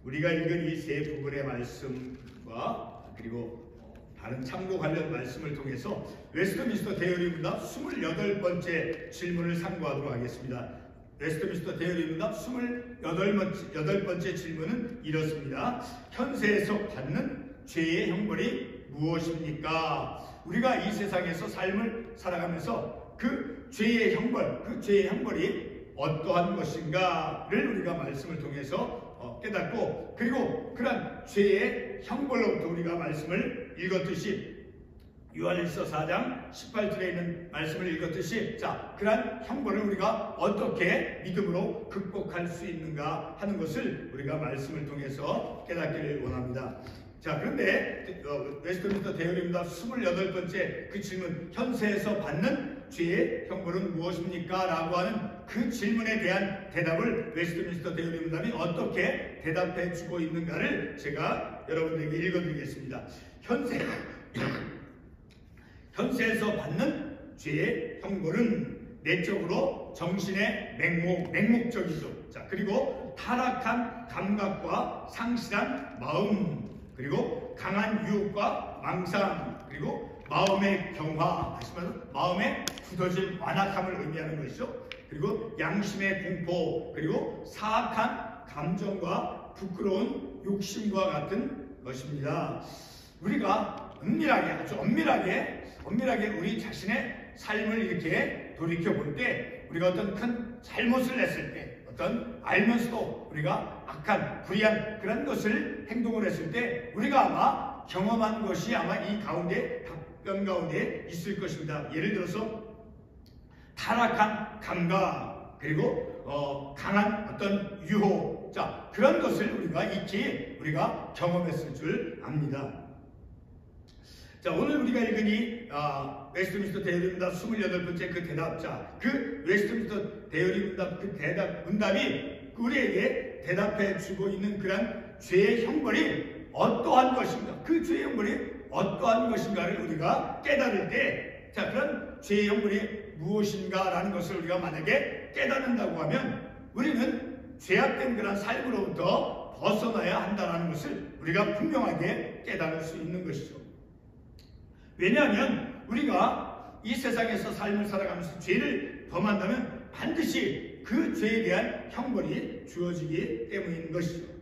우리가 읽은 이 세 부분의 말씀과 그리고 다른 참고 관련 말씀을 통해서 웨스트민스터 대의리 문답 28번째 질문을 상고하도록 하겠습니다. 웨스트민스터 대의리 문답 28번째 질문은 이렇습니다. 현세에서 받는 죄의 형벌이 무엇입니까? 우리가 이 세상에서 삶을 살아가면서 그 죄의 형벌이 어떠한 것인가를 우리가 말씀을 통해서 깨닫고, 그리고 그런 죄의 형벌로부터 우리가 말씀을 읽었듯이 요한일서 4장 18절에 있는 말씀을 읽었듯이 그러한 형벌을 우리가 어떻게 믿음으로 극복할 수 있는가 하는 것을 우리가 말씀을 통해서 깨닫기를 원합니다. 그런데 웨스트민스터 대의리 문답 28번째 그 질문, 현세에서 받는 죄의 형벌은 무엇입니까? 라고 하는 그 질문에 대한 대답을 웨스트민스터 대의리 문답이 어떻게 대답해 주고 있는가를 제가 여러분들에게 읽어드리겠습니다. 현세에서 받는 죄의 형벌은 내적으로 정신의 맹목적이죠. 그리고 타락한 감각과 상실한 마음, 그리고 강한 유혹과 망상, 그리고 마음의 경화, 다시 말해서 마음의 굳어진 완악함을 의미하는 것이죠. 그리고 양심의 공포, 그리고 사악한 감정과 부끄러운 욕심과 같은 것입니다. 우리가 아주 엄밀하게 우리 자신의 삶을 이렇게 돌이켜볼 때, 우리가 어떤 큰 잘못을 했을 때, 어떤 알면서도 우리가 악한 불의한 그런 것을 행동을 했을 때 우리가 아마 경험한 것이 아마 이 가운데 답변 가운데 있을 것입니다. 예를 들어서 타락한 감각, 그리고 강한 어떤 유혹, 그런 것을 우리가 익히 우리가 경험했을 줄 압니다. 오늘 우리가 읽은 이 웨스트민스터 대의리 문답 28번째 그 대답, 그 웨스트민스터 대의리 문답 그 문답이 우리에게 대답해 주고 있는 그런 죄의 형벌이 어떠한 것인가, 그 죄의 형벌이 어떠한 것인가를 우리가 깨달을 때, 그런 죄의 형벌이 무엇인가라는 것을 우리가 만약에 깨닫는다고 하면 우리는 죄악된 그런 삶으로부터 벗어나야 한다는 것을 우리가 분명하게 깨달을 수 있는 것이죠. 왜냐하면 우리가 이 세상에서 삶을 살아가면서 죄를 범한다면 반드시 그 죄에 대한 형벌이 주어지기 때문인 것이죠.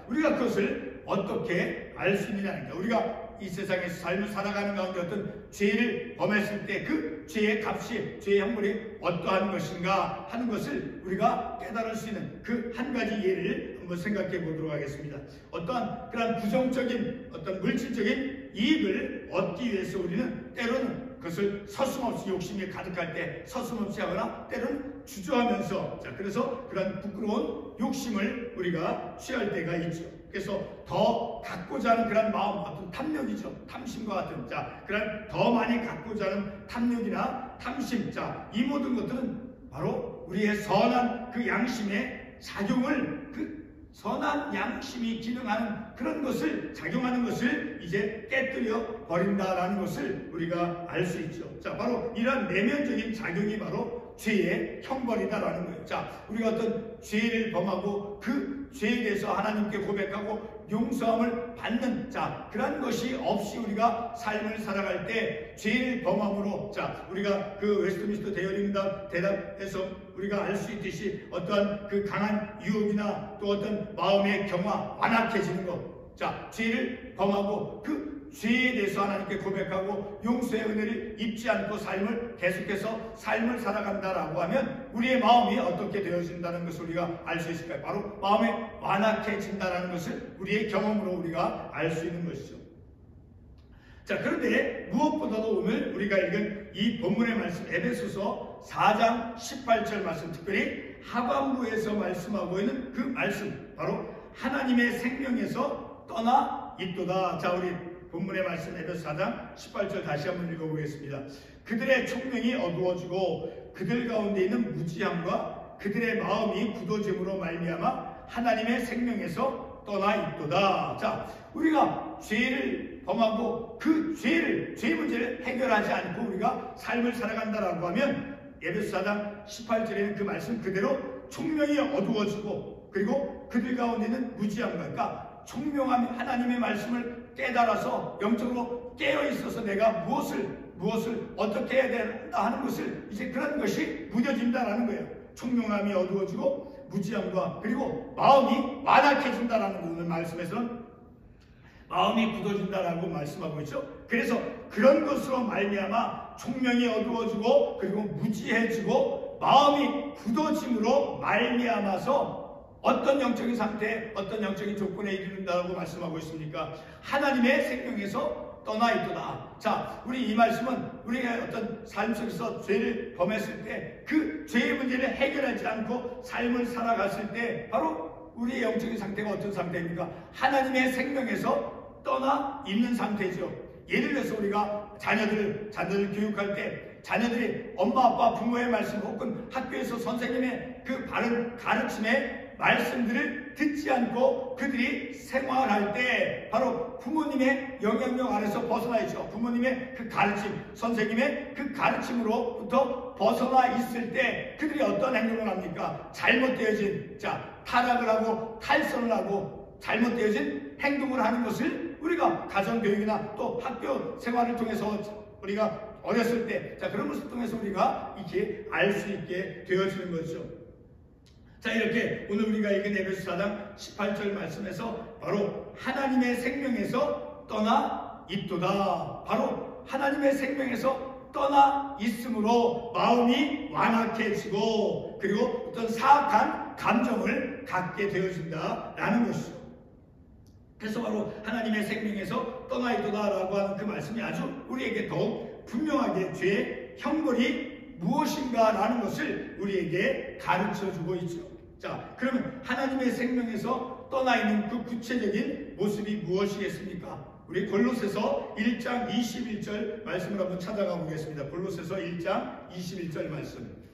우리가 그것을 어떻게 알 수 있느냐니까, 우리가 이 세상에서 삶을 살아가는 가운데 어떤 죄를 범했을 때 그 죄의 값이, 죄의 형벌이 어떠한 것인가 하는 것을 우리가 깨달을 수 있는 그 한 가지 예를 한번 생각해 보도록 하겠습니다. 어떠한 그런 부정적인 어떤 물질적인 이익을 얻기 위해서 우리는 때로는 그것을 서슴없이 욕심이 가득할 때 서슴없이 하거나 때로는 주저하면서, 그래서 그런 부끄러운 욕심을 우리가 취할 때가 있죠. 그래서 더 갖고자 하는 그런 마음, 어떤 탐욕이죠. 탐심과 같은, 그런 더 많이 갖고자 하는 탐욕이나 탐심, 이 모든 것들은 바로 우리의 선한 그 양심의 작용을, 그 선한 양심이 기능하는 그런 것을, 작용하는 것을 이제 깨뜨려 버린다라는 것을 우리가 알 수 있죠. 바로 이러한 내면적인 작용이 바로 죄의 형벌이다라는 거예요. 우리가 어떤 죄를 범하고 그 죄에 대해서 하나님께 고백하고 용서함을 받는 그런 것이 없이 우리가 삶을 살아갈 때 죄를 범함으로, 우리가 그 웨스트민스터 대의리 문답 대답에서 우리가 알 수 있듯이 어떠한 그 강한 유혹이나 또 어떤 마음의 경화, 완악해지는 것, 죄를 범하고 그 죄에 대해서 하나님께 고백하고 용서의 은혜를 입지 않고 계속해서 삶을 살아간다라고 하면 우리의 마음이 어떻게 되어진다는 것을 우리가 알 수 있을까요? 바로 마음이 완악해진다는 것을 우리의 경험으로 우리가 알 수 있는 것이죠. 그런데 무엇보다도 오늘 우리가 읽은 이 본문의 말씀, 에베소서 4장 18절 말씀, 특별히 하반부에서 말씀하고 있는 그 말씀, 바로 하나님의 생명에서 떠나 있도다. 우리 본문의 말씀 에베소 4장 18절 다시 한번 읽어보겠습니다. 그들의 총명이 어두워지고 그들 가운데 있는 무지함과 그들의 마음이 굳어짐으로 말미암아 하나님의 생명에서 떠나 있도다. 우리가 죄를 범하고 그 죄 문제를 해결하지 않고 우리가 삶을 살아간다라고 하면 에베소 4장 18절에는 그 말씀 그대로 총명이 어두워지고 그리고 그들 가운데는 무지함과, 그러니까 총명함이 하나님의 말씀을 깨달아서 영적으로 깨어 있어서 내가 무엇을 어떻게 해야 된다 하는 것을 이제 그런 것이 무뎌진다라는 거예요. 총명함이 어두워지고 무지함과, 그리고 마음이 완악해진다라는 거, 오늘 말씀에서는 마음이 굳어진다라고 말씀하고 있죠. 그래서 그런 것으로 말미암아 총명이 어두워지고 그리고 무지해지고 마음이 굳어짐으로 말미암아서 어떤 영적인 상태, 어떤 영적인 조건에 이르는다고 말씀하고 있습니까? 하나님의 생명에서 떠나 있도다. 자, 우리 이 말씀은 우리가 어떤 삶 속에서 죄를 범했을 때 그 죄의 문제를 해결하지 않고 삶을 살아갔을 때 바로 우리의 영적인 상태가 어떤 상태입니까? 하나님의 생명에서 떠나 있는 상태죠. 예를 들어서 우리가 자녀들을 교육할 때 자녀들이 엄마 아빠 부모의 말씀 혹은 학교에서 선생님의 그 바른 가르침의 말씀들을 듣지 않고 그들이 생활할 때 바로 부모님의 영향력 아래서 벗어나 있죠. 부모님의 그 가르침, 선생님의 그 가르침으로부터 벗어나 있을 때 그들이 어떤 행동을 합니까? 잘못되어진, 타락을 하고 탈선을 하고 잘못되어진 행동을 하는 것을 우리가 가정교육이나 또 학교 생활을 통해서 우리가 어렸을 때 그런 것을 통해서 우리가 이렇게 알 수 있게 되어지는 거죠. 자, 이렇게 오늘 우리가 읽은 에베소 4장 18절 말씀에서 바로 하나님의 생명에서 떠나 있도다. 바로 하나님의 생명에서 떠나 있으므로 마음이 완악해지고 그리고 어떤 사악한 감정을 갖게 되어진다라는 것이죠. 그래서 바로 하나님의 생명에서 떠나 있도다라고 하는 그 말씀이 아주 우리에게 더욱 분명하게 죄의 형벌이 무엇인가라는 것을 우리에게 가르쳐주고 있죠. 자, 그러면 하나님의 생명에서 떠나 있는 그 구체적인 모습이 무엇이겠습니까? 우리 골로새서 1장 21절 말씀을 한번 찾아가 보겠습니다. 골로새서 1장 21절 말씀.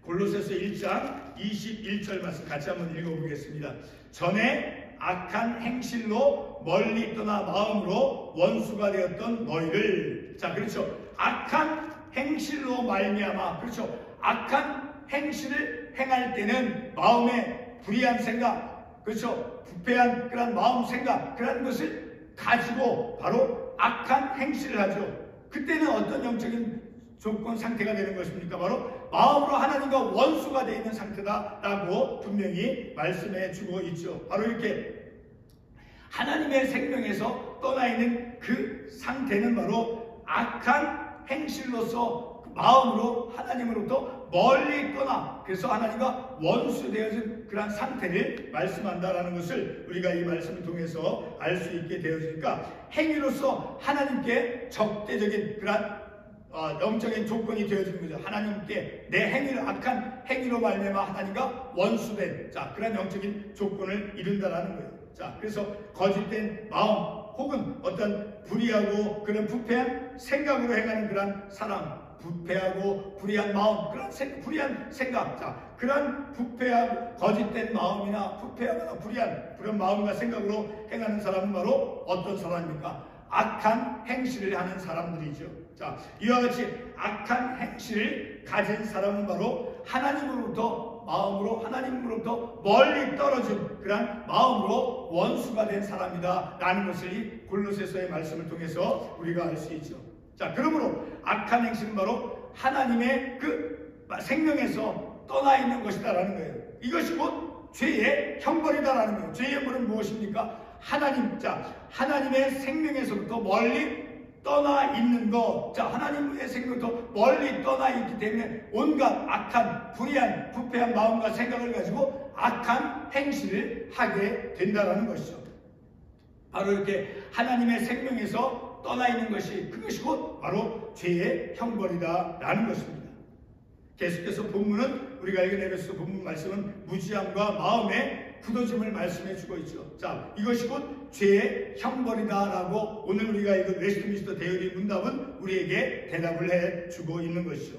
골로새서 1장 21절 말씀 같이 한번 읽어보겠습니다. 전에 악한 행실로 멀리 떠나 마음으로 원수가 되었던 너희를. 자, 그렇죠. 악한 행실로 말미암아, 그렇죠. 악한 행실을 행할 때는 마음에 불의한 생각, 그렇죠. 부패한 그런 마음 생각, 그런 것을 가지고 바로 악한 행실을 하죠. 그때는 어떤 영적인 조건 상태가 되는 것입니까? 바로 마음으로 하나님과 원수가 되어 있는 상태다라고 분명히 말씀해 주고 있죠. 바로 이렇게 하나님의 생명에서 떠나 있는 그 상태는 바로 악한 행실로서 마음으로 하나님으로부터 멀리 떠나, 그래서 하나님과 원수되어진 그런 상태를 말씀한다라는 것을 우리가 이 말씀을 통해서 알 수 있게 되어지니까 행위로서 하나님께 적대적인 그런 영적인 조건이 되어지는 거죠. 하나님께 내 행위를 악한 행위로 말미암아 하나님과 원수된 그런 영적인 조건을 이룬다라는 거예요. 자, 그래서 거짓된 마음 혹은 어떤 불의하고 그런 부패한 생각으로 행하는 그런 사람, 부패하고 불의한 마음, 불의한 생각, 그런 부패하고 거짓된 마음이나 부패하거나 불의한 그런 마음과 생각으로 행하는 사람은 바로 어떤 사람입니까? 악한 행실을 하는 사람들이죠. 자, 이와 같이 악한 행실을 가진 사람은 바로 하나님으로부터 하나님으로부터 멀리 떨어진 그런 마음으로 원수가 된 사람이다 라는 것을 이 골로새서의 말씀을 통해서 우리가 알 수 있죠. 자, 그러므로 악한 행실은 바로 하나님의 그 생명에서 떠나 있는 것이다라는 거예요. 이것이 곧 죄의 형벌이다라는 거예요. 죄의 형벌은 무엇입니까? 하나님의 생명에서부터 멀리 떠나 있는 것. 자, 하나님의 생명부터 멀리 떠나 있기 때문에 온갖 악한, 불의한, 부패한 마음과 생각을 가지고 악한 행실을 하게 된다라는 것이죠. 바로 이렇게 하나님의 생명에서 떠나 있는 것이, 그것이 곧 바로 죄의 형벌이다라는 것입니다. 계속해서 본문은 우리가 읽은 에베소 본문 말씀은 무지함과 마음의 굳어짐을 말씀해 주고 있죠. 자, 이것이 곧 죄의 형벌이다라고 오늘 우리가 읽은 웨스트민스터 대의리 문답은 우리에게 대답을 해 주고 있는 것이죠.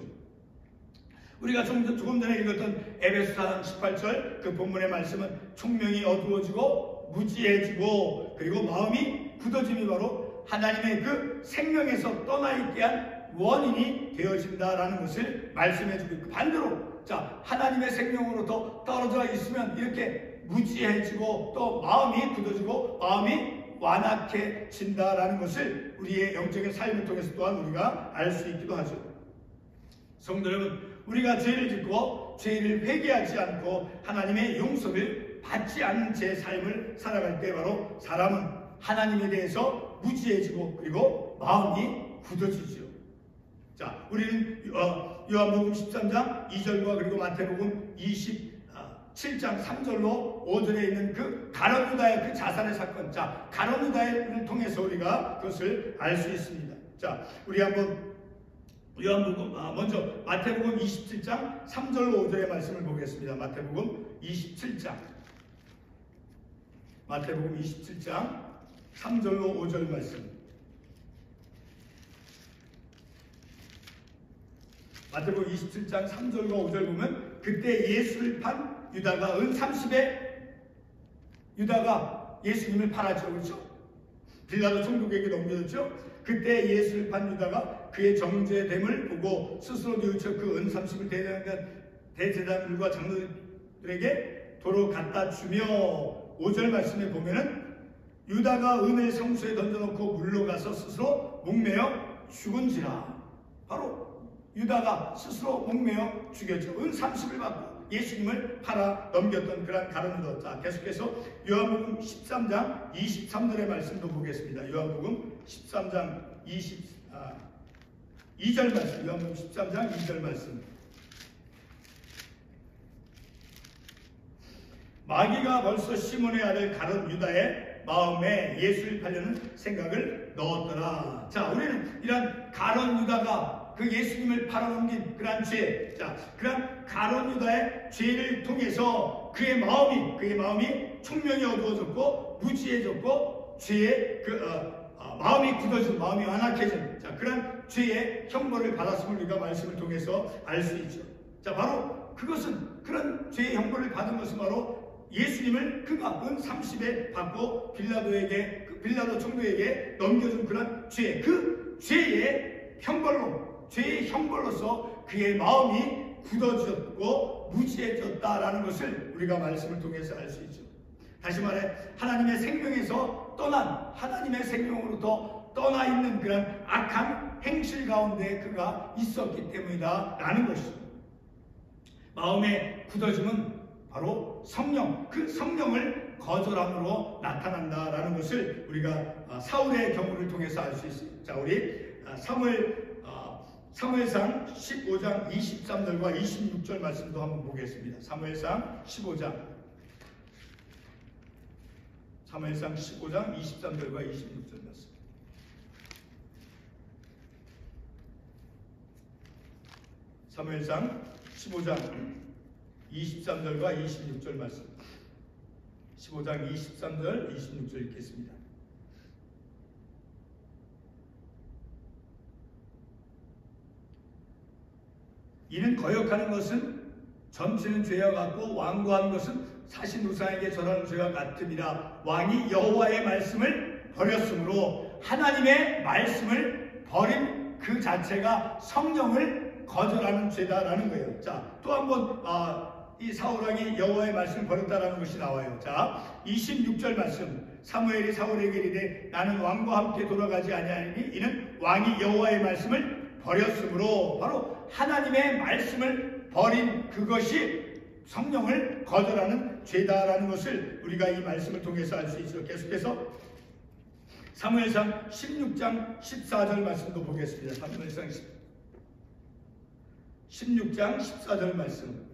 우리가 조금 전에 읽었던 에베소 4장 18절 그 본문의 말씀은 총명이 어두워지고 무지해지고 그리고 마음이 굳어짐이 바로 하나님의 그 생명에서 떠나 있게 한 원인이 되어진다라는 것을 말씀해 주고 있고, 반대로 자, 하나님의 생명으로부터 떨어져 있으면 이렇게 무지해지고 또 마음이 굳어지고 마음이 완악해진다라는 것을 우리의 영적인 삶을 통해서 또한 우리가 알 수 있기도 하죠. 성도 여러분, 우리가 죄를 짓고 죄를 회개하지 않고 하나님의 용서를 받지 않는 제 삶을 살아갈 때 바로 사람은 하나님에 대해서 무지해지고 그리고 마음이 굳어지죠. 자, 우리는 요한복음 13장 2절과 그리고 마태복음 27장 3절로 5절에 있는 그 가룟 유다의 그 자살의 사건, 자, 가룟 유다를 통해서 우리가 그것을 알 수 있습니다. 자, 우리 한번 요한복음 먼저 마태복음 27장 3절로 5절의 말씀을 보겠습니다. 마태복음 27장 3절로 5절 말씀. 마태복음 27장 3절과 5절 보면 그때 예수를 판 유다가 은 30에 유다가 예수님을 팔았죠. 그렇죠? 빌라도 총독에게 넘겨줬죠. 그때 예수를 판 유다가 그의 정죄됨을 보고 스스로 뉘우쳐 그 은 30을 대제사장들과 장로들에게 도로 갖다 주며 5절 말씀에 보면은 유다가 은을 성수에 던져놓고 물로 가서 스스로 목매어 죽은지라. 바로 유다가 스스로 목매어 죽였죠. 은 30을 받고 예수님을 팔아 넘겼던 그런 가룟 유다. 자, 계속해서 요한복음 13장 23절의 말씀도 보겠습니다. 요한복음 13장 2절 말씀. 요한복음 13장 2절 말씀. 마귀가 벌써 시몬의 아들 가룟 유다의 마음에 예수를 팔려는 생각을 넣었더라. 자, 우리는 이런 가룟 유다가 그 예수님을 팔아넘긴 그러한 죄, 자, 그러한 가룟 유다의 죄를 통해서 그의 마음이 총명이 어두워졌고 무지해졌고 죄의 마음이 굳어진, 마음이 완악해진, 자, 그런 죄의 형벌을 받았음을 우리가 말씀을 통해서 알 수 있죠. 자, 바로 그것은 그런 죄의 형벌을 받은 것은 바로 예수님을 그가 은 30에 받고 빌라도 총독에게 넘겨준 그런 죄, 그 죄의 형벌로서 그의 마음이 굳어졌고 무지해졌다라는 것을 우리가 말씀을 통해서 알 수 있죠. 다시 말해 하나님의 생명에서 떠난, 하나님의 생명으로부터 떠나 있는 그런 악한 행실 가운데 그가 있었기 때문이다 라는 것이죠. 마음의 굳어짐은 바로 성령, 그 성령을 거절함으로 나타난다라는 것을 우리가 사울의 경우를 통해서 알 수 있습니다. 자, 우리 사무엘상 15장 23절과 26절 말씀도 한번 보겠습니다. 사무엘상 15장 23절과 26절 말씀. 사무엘상 15장 23절과 26절 말씀. 15장 23절 26절 읽겠습니다. 이는 거역하는 것은 점치는 죄와 같고 완고하는 것은 사신 우상에게 절하는 죄와 같음이라. 왕이 여호와의 말씀을 버렸으므로 하나님의 말씀을 버린 그 자체가 성령을 거절하는 죄다라는 거예요. 자, 또 한번 이 사울왕이 여호와의 말씀을 버렸다라는 것이 나와요. 자, 26절 말씀. 사무엘이 사울에게 이르되 나는 왕과 함께 돌아가지 아니하리니 이는 왕이 여호와의 말씀을 버렸으므로. 바로 하나님의 말씀을 버린 그것이 성령을 거절하는 죄다라는 것을 우리가 이 말씀을 통해서 알 수 있어요. 계속해서 사무엘상 16장 14절 말씀도 보겠습니다. 사무엘상 16장 14절 말씀.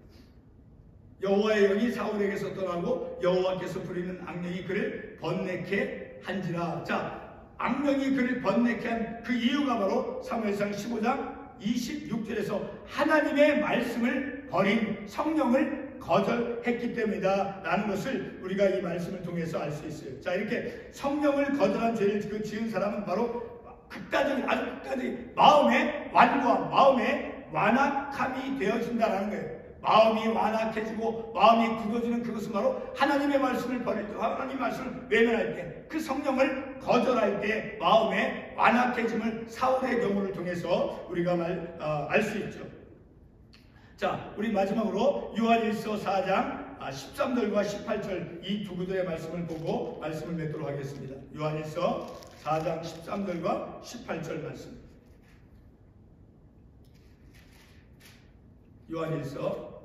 여호와의 영이 사울에게서 떠나고 여호와께서 부리는 악령이 그를 번뇌케 한지라. 자, 악령이 그를 번뇌케 한 그 이유가 바로 사무엘상 15장 26절에서 하나님의 말씀을 버린 성령을 거절했기 때문이다 라는 것을 우리가 이 말씀을 통해서 알 수 있어요. 자, 이렇게 성령을 거절한 죄를 지은 사람은 바로 아주 극단적인 마음의 완고함, 마음의 완악함이 되어진다라는 거예요. 마음이 완악해지고 마음이 굳어지는 그것은 바로 하나님의 말씀을 버릴 때, 하나님의 말씀을 외면할 때, 그 성령을 거절할 때 마음의 완악해짐을 사울의 경우를 통해서 우리가 알 수 있죠. 자, 우리 마지막으로 요한일서 4장 13절과 18절 이 두 구절의 말씀을 보고 말씀을 맺도록 하겠습니다. 요한일서 4장 13절과 18절 말씀. 요한일서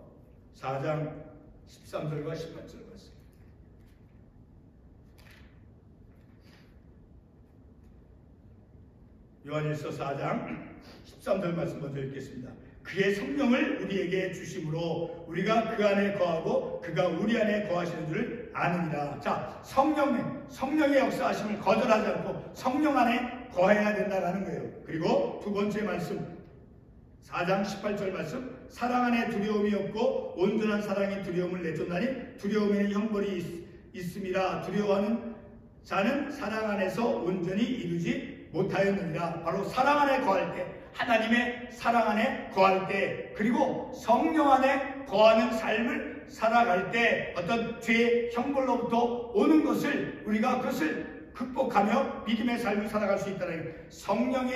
4장 13절과 18절 말씀. 요한일서 4장 13절 말씀 먼저 읽겠습니다. 그의 성령을 우리에게 주심으로 우리가 그 안에 거하고 그가 우리 안에 거하시는 줄 아느니라. 자, 성령의 역사하심을 거절하지 않고 성령 안에 거해야 된다는 거예요. 그리고 두 번째 말씀 4장 18절 말씀. 사랑 안에 두려움이 없고 온전한 사랑이 두려움을 내쫓나니 두려움에는 형벌이 있음이라. 두려워하는 자는 사랑 안에서 온전히 이루지 못하였느니라. 바로 사랑 안에 거할 때, 하나님의 사랑 안에 거할 때, 그리고 성령 안에 거하는 삶을 살아갈 때 어떤 죄의 형벌로부터 오는 것을 우리가 그것을 극복하며 믿음의 삶을 살아갈 수 있다는 거예요. 성령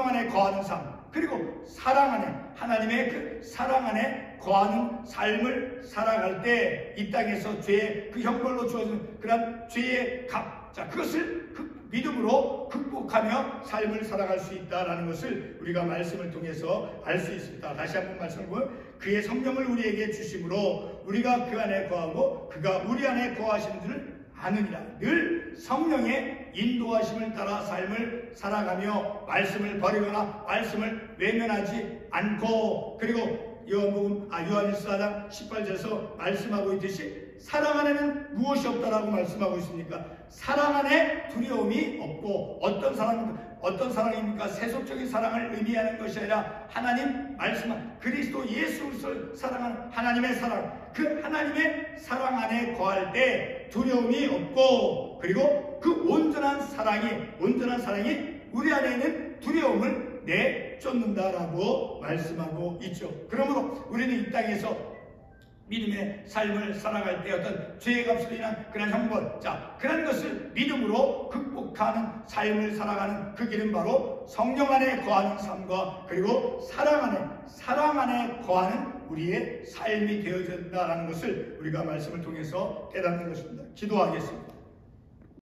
안에 거하는 삶, 그리고 사랑 안에, 하나님의 그 사랑 안에 거하는 삶을 살아갈 때 이 땅에서 죄의 그 형벌로 주어진 그런 죄의 값, 자, 그것을 믿음으로 극복하며 삶을 살아갈 수 있다는 것을 우리가 말씀을 통해서 알 수 있습니다. 다시 한번 말씀을 보면 그의 성령을 우리에게 주심으로 우리가 그 안에 거하고 그가 우리 안에 거하시는 줄을 아느니라. 늘 성령의 인도하심을 따라 삶을 살아가며 말씀을 버리거나 말씀을 외면하지 않고, 그리고 요한일서 4장 18절에서 말씀하고 있듯이 사랑 안에는 무엇이 없다라고 말씀하고 있습니까? 사랑 안에 두려움이 없고, 어떤 사랑입니까? 세속적인 사랑을 의미하는 것이 아니라 하나님 말씀한 그리스도 예수를 사랑하는 하나님의 사랑, 그 하나님의 사랑 안에 거할 때 두려움이 없고, 그리고 그 온전한 사랑이 우리 안에 있는 두려움을 내쫓는다라고 말씀하고 있죠. 그러므로 우리는 이 땅에서 믿음의 삶을 살아갈 때 어떤 죄의 값으로 인한 그런 형벌, 자, 그런 것을 믿음으로 극복하는 삶을 살아가는 그 길은 바로 성령 안에 거하는 삶과 그리고 사랑 안에 거하는 우리의 삶이 되어진다는 것을 우리가 말씀을 통해서 깨닫는 것입니다. 기도하겠습니다.